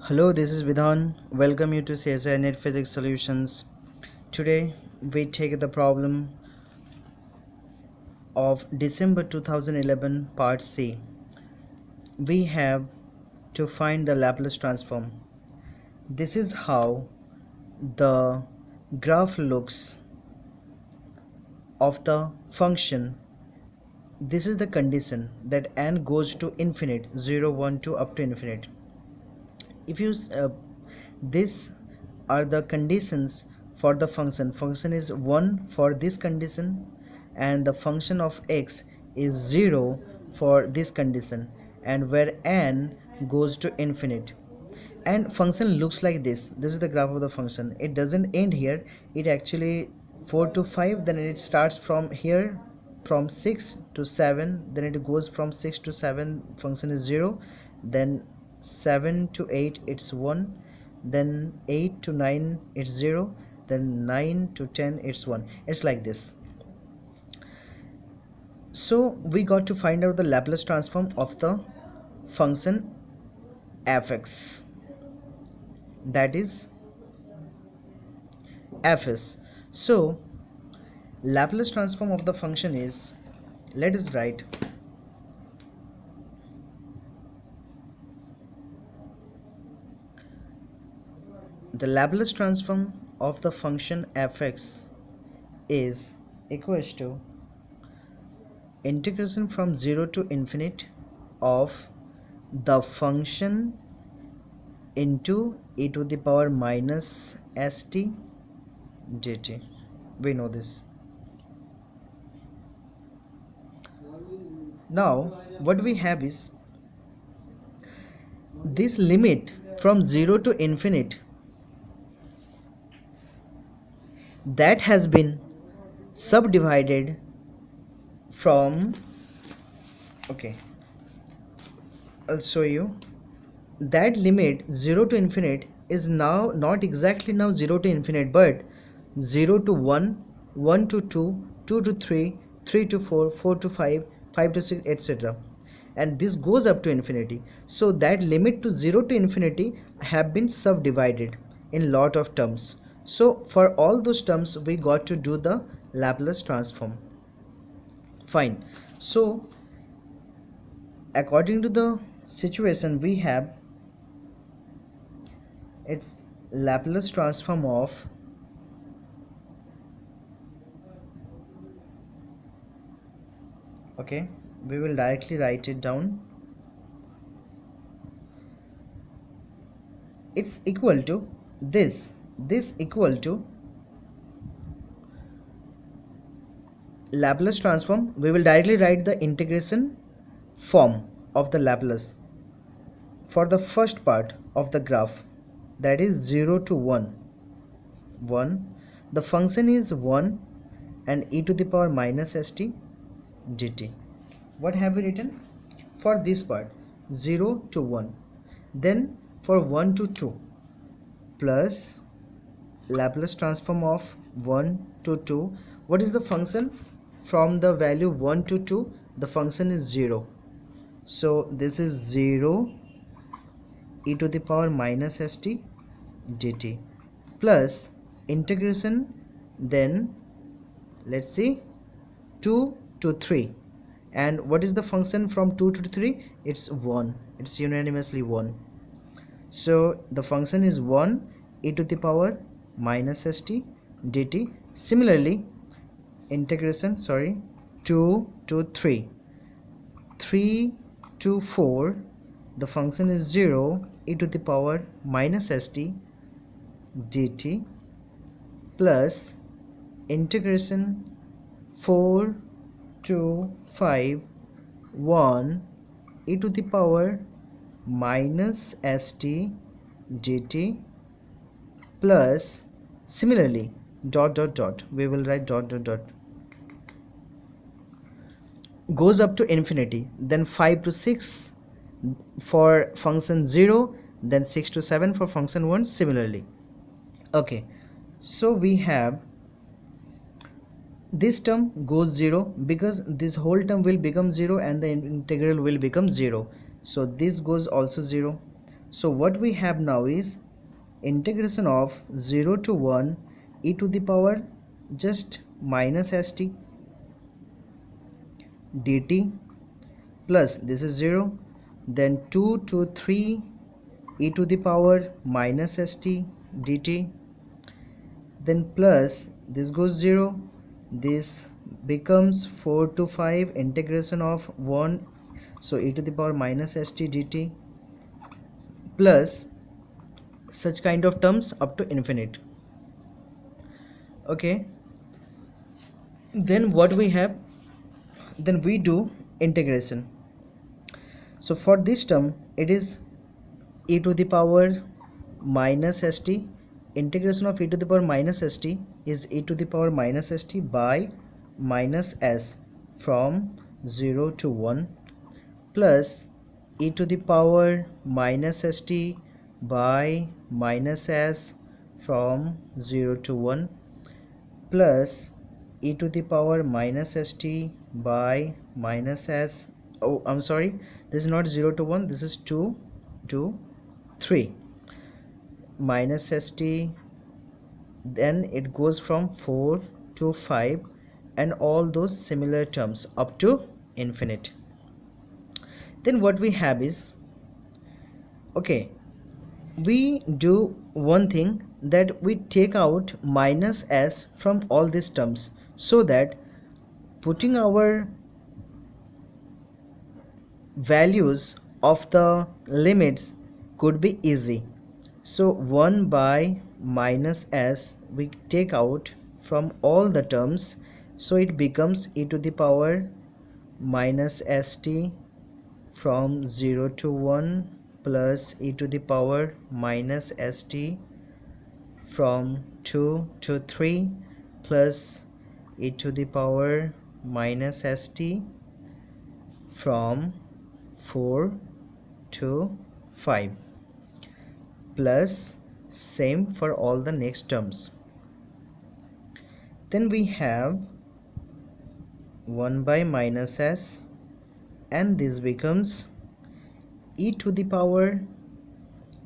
Hello, this is Vidhan. Welcome you to CSI Net Physics Solutions. Today we take the problem of December 2011 part C. We have to find the Laplace transform. This is how the graph looks of the function. This is the condition that n goes to infinite, 0, 1, 2 up to infinite. If you these are the conditions for the function is 1 for this condition, and the function of x is 0 for this condition, and where n goes to infinite. And function looks like this is the graph of the function. It doesn't end here, it actually 4 to 5, then it starts from here, from 6 to 7, then it goes from 6 to 7, function is 0, then 7 to 8 it's 1, then 8 to 9 it's 0, then 9 to 10 it's 1. It's like this. So we got to find out the Laplace transform of the function fx, that is fs. So Laplace transform of the function is, let us write the Laplace transform of the function fx is equals to integration from 0 to infinite of the function into e to the power minus st dt. We know this. Now what we have is this limit from 0 to infinite that has been subdivided from, okay, I'll show you. That limit 0 to infinite is now not exactly now 0 to infinite, but 0 to 1, 1 to 2, 2 to 3, 3 to 4, 4 to 5, 5 to 6, etc. And this goes up to infinity. So that limit to 0 to infinity have been subdivided in lot of terms. So for all those terms we got to do the Laplace transform. Fine. So according to the situation we have, it's Laplace transform of okay, we will directly write it down. It's equal to this equal to Laplace transform. We will directly write the integration form of the Laplace for the first part of the graph, that is 0 to 1. The function is 1 and e to the power minus st dt. What have we written for this part? 0 to 1. Then for 1 to 2 plus Laplace transform of 1 to 2. What is the function? From the value 1 to 2 the function is 0, so this is 0 e to the power minus st dt plus integration, then let's see 2 to 3, and what is the function from 2 to 3? It's 1, it's unanimously 1, so the function is 1 e to the power minus st dt. Similarly integration 2 to 3, 3 to 4, the function is 0 e to the power minus st dt plus integration 4 to 5, 1 e to the power minus st dt plus similarly we will write goes up to infinity, then 5 to 6 for function 0, then 6 to 7 for function 1, similarly. Okay, so we have this term goes 0 because this whole term will become 0 and the integral will become 0, so this goes also 0. So what we have now is integration of 0 to 1 e to the power just minus st dt plus this is 0, then 2 to 3 e to the power minus st dt, then plus this goes 0, this becomes 4 to 5 integration of 1, so e to the power minus st dt plus such kind of terms up to infinite. Okay, then what we have, then we do integration. So for this term it is e to the power minus st, integration of e to the power minus st is e to the power minus st by minus s from 0 to 1 plus e to the power minus st by minus s from 0 to 1 plus e to the power minus st by minus s, oh I'm sorry, this is not 0 to 1, this is 2 to 3 minus st, then it goes from 4 to 5 and all those similar terms up to infinite. Then what we have is, okay, we do one thing, that we take out minus s from all these terms, so that putting our values of the limits could be easy. So 1 by minus s we take out from all the terms, so it becomes e to the power minus st from 0 to 1 plus e to the power minus st from 2 to 3 plus e to the power minus st from 4 to 5 plus same for all the next terms. Then we have 1 by minus s, and this becomes e to the power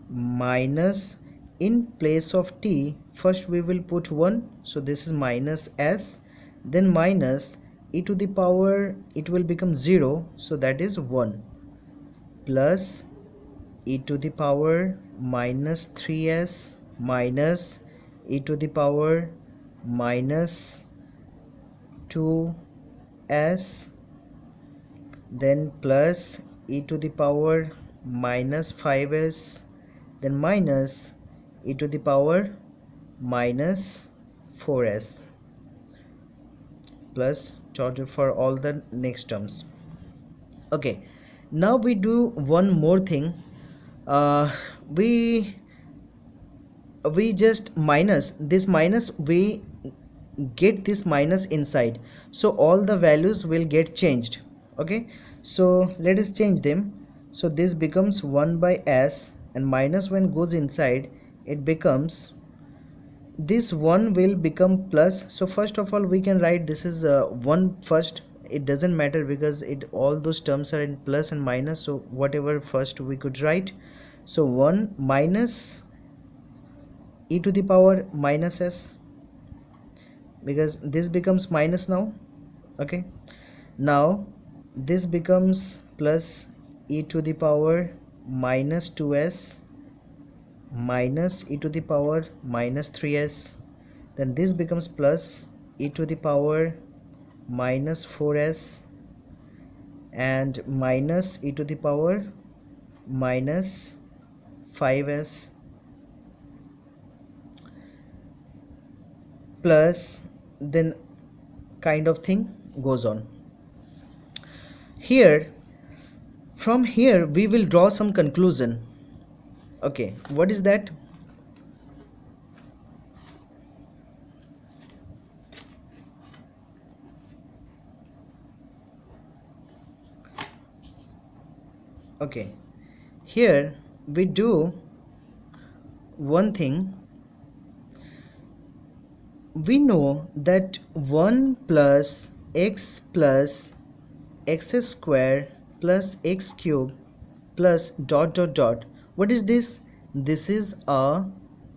minus, in place of t first we will put 1, so this is minus s, then minus e to the power, it will become 0, so that is 1 plus e to the power minus 3s minus e to the power minus 2s, then plus e to the power minus 5s, then minus e to the power minus 4s plus total for all the next terms. Okay, now we do one more thing. We just minus this, minus we get this minus inside, so all the values will get changed. Okay, so let us change them. So this becomes 1 by s, and minus when goes inside it becomes, this 1 will become plus. So first of all we can write this is 1 first, it doesn't matter because it all those terms are in plus and minus, so whatever first we could write. So 1 minus e to the power minus s, because this becomes minus now. Okay, now this becomes plus e to the power minus 2s minus e to the power minus 3s, then this becomes plus e to the power minus 4s and minus e to the power minus 5s plus, then kind of thing goes on. Here, from here we will draw some conclusion. Okay, what is that? Okay, here we do one thing. We know that 1 plus x square plus x cube plus dot dot dot, What is this? This is a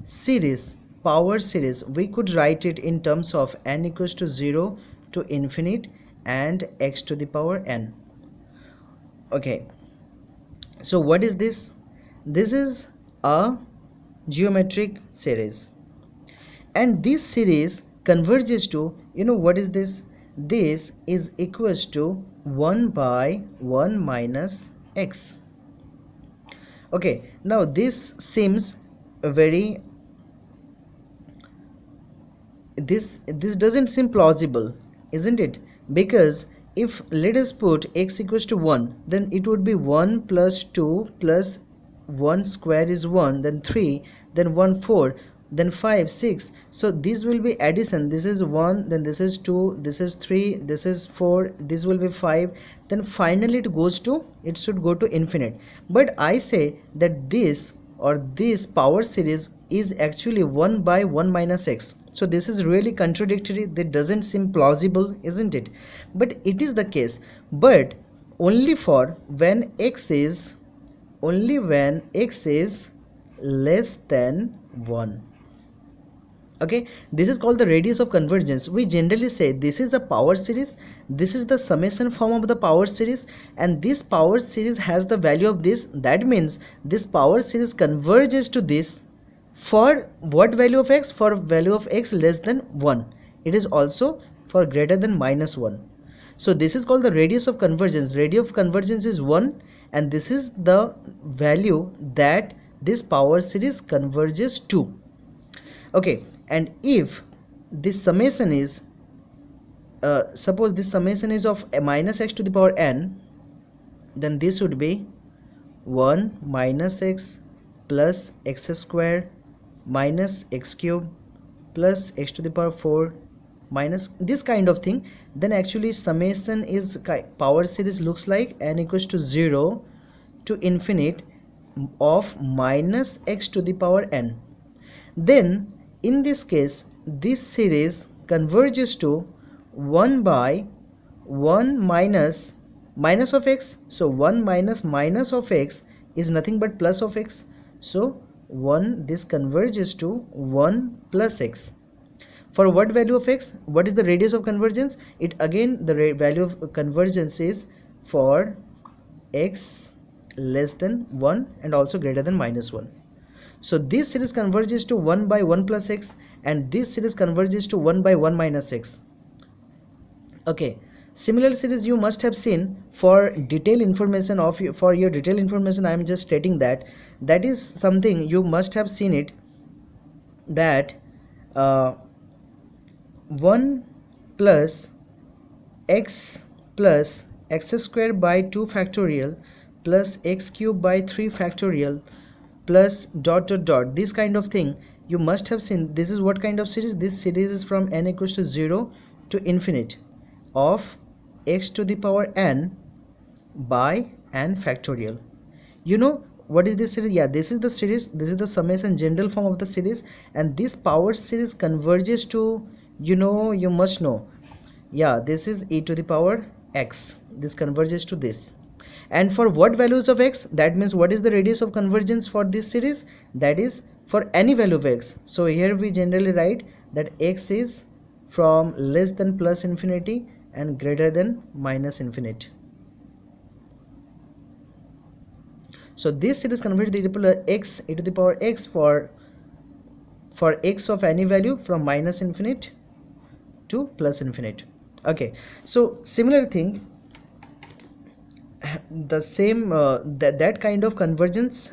series, power series. We could write it in terms of n equals to 0 to infinite and x to the power n. Okay, so what is this? This is a geometric series, and this series converges to, what is this? This is equals to 1 by 1 minus x. Okay, now this seems very, this doesn't seem plausible, isn't it? Because if let us put x equals to 1, then it would be 1 plus 2 plus 1 square is 1, then 3, then 1 4, then 5 6. So this will be addition. This is 1, then this is 2, this is 3, this is 4, this will be 5, then finally it should go to infinite. But I say that this or this power series is actually 1 by 1 minus x. So this is really contradictory. That doesn't seem plausible, isn't it? But it is the case, but only when x is less than 1. Okay, this is called the radius of convergence. We generally say this is the power series, this is the summation form of the power series, and this power series has the value of this. That means this power series converges to this for what value of x? For value of x less than 1. It is also for greater than minus 1. So this is called the radius of convergence. Radius of convergence is 1, and this is the value that this power series converges to. Okay, and if this summation is suppose this summation is of minus x to the power n, then this would be 1 minus x plus x square minus x cube plus x to the power 4 minus this kind of thing. Then actually summation is power series looks like n equals to 0 to infinite of minus x to the power n. Then in this case this series converges to 1 by 1 minus of x. So 1 minus of x is nothing but plus of x. So 1, this converges to 1 plus x. For what value of x? What is the radius of convergence? It again, the value of convergence is for x less than 1 and also greater than minus 1. So this series converges to 1 by 1 plus x, and this series converges to 1 by 1 minus x. Okay, similar series you must have seen. For detailed information of you, for your detailed information, I am just stating that is something you must have seen it, that 1 plus x square by 2 factorial plus x cube by 3 factorial plus dot dot dot, this kind of thing you must have seen. This is what kind of series? This series is from n equals to 0 to infinite of x to the power n by n factorial. You know what is this series? Yeah, this is the series. This is the summation general form of the series, and this power series converges to, you must know, yeah, this is e to the power x. This converges to this. And for what values of x? That means what is the radius of convergence for this series? That is for any value of x. So here we generally write that x is from less than plus infinity and greater than minus infinite. So this series converges to e to the power x for x of any value from minus infinite to plus infinite. Okay, so similar thing, the same that kind of convergence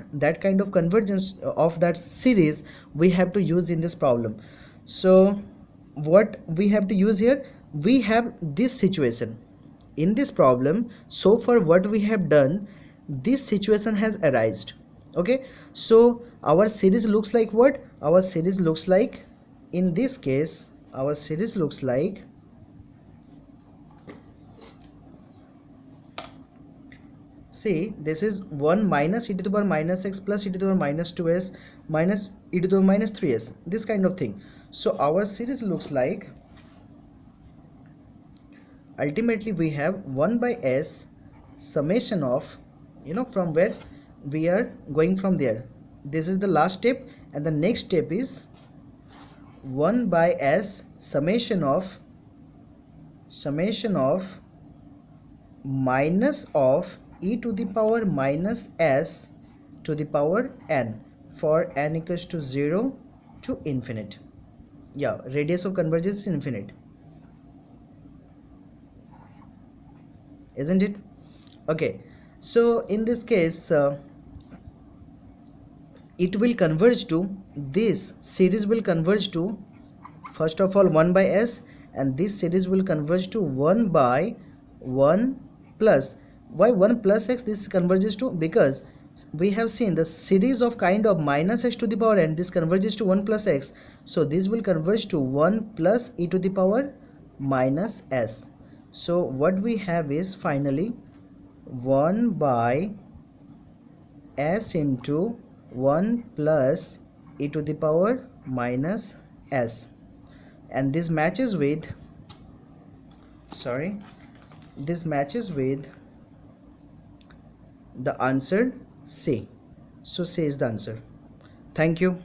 of that series we have to use in this problem. So what we have to use here, we have this situation in this problem. So far what we have done, this situation has arisen. Okay, so our series looks like what? Our series looks like, in this case our series looks like, see, this is 1 minus e to the power minus x plus e to the power minus 2s minus e to the power minus 3s, this kind of thing. So our series looks like, ultimately we have 1 by s summation of, from where we are going from there. This is the last step, and the next step is 1 by s summation of minus of e to the power minus s to the power n for n equals to 0 to infinite. Yeah, radius of convergence is infinite, isn't it? Okay, so in this case it will converge to, this series will converge to, first of all 1 by s, and this series will converge to 1 by 1 plus, why 1 plus x this converges to, because we have seen the series of kind of minus x to the power n, this converges to 1 plus x, so this will converge to 1 plus e to the power minus s. So what we have is finally 1 by s into 1 plus e to the power minus s, and this matches with, this matches with the answer C. So C is the answer. Thank you.